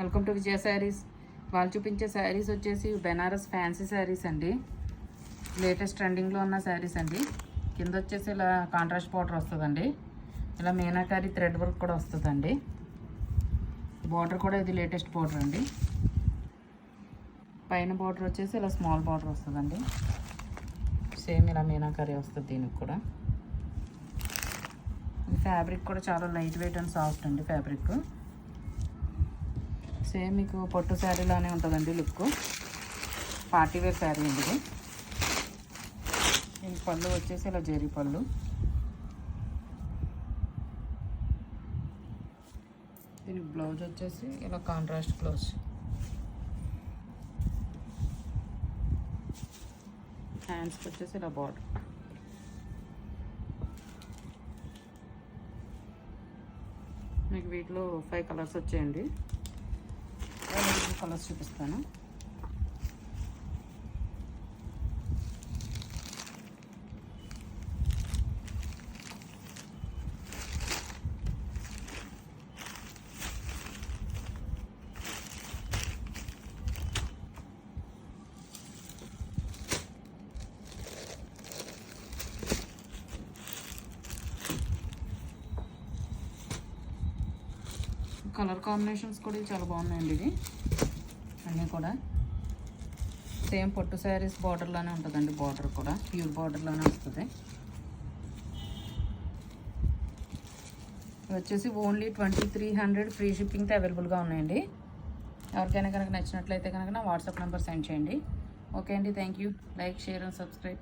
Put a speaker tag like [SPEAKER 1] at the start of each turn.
[SPEAKER 1] Welcome to విజయ శారీస్. వాళ్ళు చూపించే శారీస్ వచ్చేసి బెనారస్ ఫ్యాన్సీ శారీస్ అండి. లేటెస్ట్ ట్రెండింగ్లో ఉన్న శారీస్ అండి. కింద వచ్చేసి ఇలా కాంట్రాస్ట్ బార్డర్ వస్తుందండి. ఇలా మీనాకారి థ్రెడ్ వర్క్ కూడా వస్తుందండి. బార్డర్ కూడా ఇది లేటెస్ట్ బార్డర్ అండి. పైన బార్డర్ వచ్చేసి ఇలా స్మాల్ బార్డర్ వస్తుందండి. సేమ్ ఇలా మీనాకారి వస్తుంది దీనికి కూడా. ఫ్యాబ్రిక్ కూడా చాలా లైట్ వెయిట్ అండ్ సాఫ్ట్ అండి ఫ్యాబ్రిక్. సేమ్ మీకు పట్టు శారీలానే ఉంటుందండి లుక్. పార్టీ వేర్ శారీ అండి ఇది. ఈ పళ్ళు వచ్చేసి ఇలా జెరీ పళ్ళు. దీనికి బ్లౌజ్ వచ్చేసి ఇలా కాంట్రాస్ట్ బ్లౌజ్. హ్యాండ్స్కి వచ్చేసి ఇలా బార్డర్. మీకు వీటిలో 5 కలర్స్ వచ్చాయండి. కలర్స్ చూపిస్తాను. కలర్ కాంబినేషన్స్ కూడా చాలా బాగున్నాయండి. ఇది అన్నీ కూడా సేమ్ పట్టు శారీస్ బార్డర్లోనే ఉంటుందండి. బార్డర్ కూడా ప్యూర్ బార్డర్లోనే వస్తుంది. ఇది వచ్చేసి ఓన్లీ 2300 ఫ్రీ షిప్పింగ్తో అవైలబుల్గా ఉన్నాయండి. ఎవరికైనా కనుక నచ్చినట్లయితే కనుక నా వాట్సాప్ నెంబర్ సెండ్ చేయండి. ఓకే అండి, thank you. Like, share and subscribe.